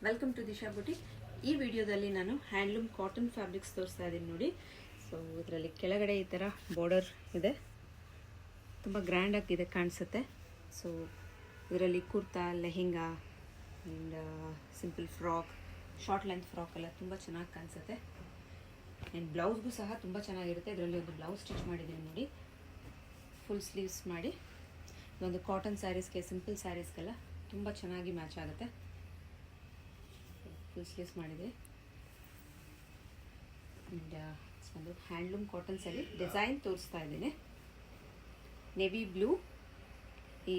Welcome to Disha boutique. ಈ ವಿಡಿಯೋದಲ್ಲಿ ನಾನು ಹ್ಯಾಂಡ್ಲೂಮ್ ಕಾಟನ್ ಫ್ಯಾಬ್ರಿಕ್ಸ್ ತೋರಿಸ್ತಾ ಇದ್ದೀನಿ ನೋಡಿ. ಸೊ ಇದರಲ್ಲಿ ಕೆಳಗಡೆ ಈ ಥರ ಬಾರ್ಡರ್ ಇದೆ, ತುಂಬ ಗ್ರ್ಯಾಂಡಾಗಿದೆ ಕಾಣಿಸುತ್ತೆ. ಸೊ ಇದರಲ್ಲಿ kurta, lehenga and simple frock, short length frock ಎಲ್ಲ ತುಂಬ ಚೆನ್ನಾಗಿ ಕಾಣಿಸುತ್ತೆ. ಆ್ಯಂಡ್ ಬ್ಲೌಸ್ಗೂ ಸಹ ತುಂಬ ಚೆನ್ನಾಗಿರುತ್ತೆ. ಇದರಲ್ಲಿ ಒಂದು ಬ್ಲೌಸ್ ಸ್ಟಿಚ್ ಮಾಡಿದ್ದೀನಿ ನೋಡಿ, ಫುಲ್ ಸ್ಲೀವ್ಸ್ ಮಾಡಿ. ಇದೊಂದು ಕಾಟನ್ ಸ್ಯಾರೀಸ್ಗೆ, ಸಿಂಪಲ್ ಸ್ಯಾರೀಸ್ಗೆಲ್ಲ ತುಂಬ ಚೆನ್ನಾಗಿ ಮ್ಯಾಚ್ ಆಗುತ್ತೆ. ಫುಲ್ ಸ್ಲೀವ್ಸ್ ಮಾಡಿದೆ. ಆ್ಯಂಡ್ ಒಂದು ಹ್ಯಾಂಡ್ಲೂಮ್ ಕಾಟನ್ ಸ್ಯಾರಿ ಡಿಸೈನ್ ತೋರಿಸ್ತಾ ಇದ್ದೀನಿ. ನೇವಿ ಬ್ಲೂ, ಈ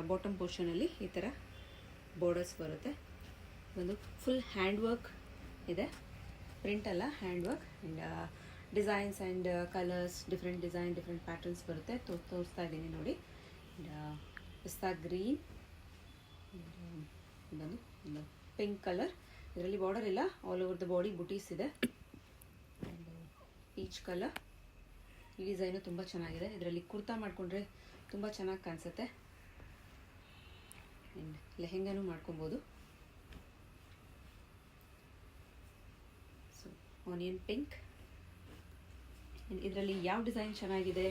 ಬಾಟಮ್ ಪೋರ್ಷನಲ್ಲಿ ಈ ಥರ ಬಾರ್ಡರ್ಸ್ ಬರುತ್ತೆ. ಒಂದು ಫುಲ್ ಹ್ಯಾಂಡ್ ವರ್ಕ್ ಇದೆ, ಪ್ರಿಂಟ್ ಅಲ್ಲ, hand work. And designs and colours, different design, different patterns ಬರುತ್ತೆ. ತೋರಿಸ್ತಾ ಇದ್ದೀನಿ ನೋಡಿ. ಪಿಸ್ತಾ ಗ್ರೀನ್, ಇದೊಂದು ಪಿಂಕ್ ಕಲರ್. ಇದರಲ್ಲಿ ಬಾರ್ಡರ್ ಇಲ್ಲ, ಆಲ್ ಓವರ್ ದ ಬಾಡಿ ಬುಟೀಸ್ ಇದೆ. ಪೀಚ್ ಕಲರ್, ಈ ಡಿಸೈನು ತುಂಬ ಚೆನ್ನಾಗಿದೆ. ಇದರಲ್ಲಿ ಕುರ್ತಾ ಮಾಡಿಕೊಂಡ್ರೆ ತುಂಬ ಚೆನ್ನಾಗಿ ಕಾಣಿಸುತ್ತೆ. ಆ್ಯಂಡ್ ಲೆಹೆಂಗಾನು ಮಾಡ್ಕೊಬೋದು. So onion pink. ಇದರಲ್ಲಿ ಯಾವ ಡಿಸೈನ್ ಚೆನ್ನಾಗಿದೆ,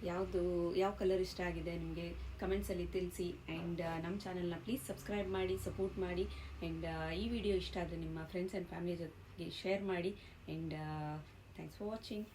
ಯಾವ ಕಲರ್ ಇಷ್ಟ ಆಗಿದೆ ನಿಮಗೆ ಕಮೆಂಟ್ಸಲ್ಲಿ ತಿಳಿಸಿ. ಆ್ಯಂಡ್ ನಮ್ಮ ಚಾನಲ್ನ ಪ್ಲೀಸ್ ಸಬ್ಸ್ಕ್ರೈಬ್ ಮಾಡಿ, ಸಪೋರ್ಟ್ ಮಾಡಿ. ಆ್ಯಂಡ್ ಈ ವಿಡಿಯೋ ಇಷ್ಟ ಆದರೆ ನಿಮ್ಮ ಫ್ರೆಂಡ್ಸ್ ಆ್ಯಂಡ್ ಫ್ಯಾಮಿಲಿ ಜೊತೆಗೆ ಶೇರ್ ಮಾಡಿ. And thanks for watching.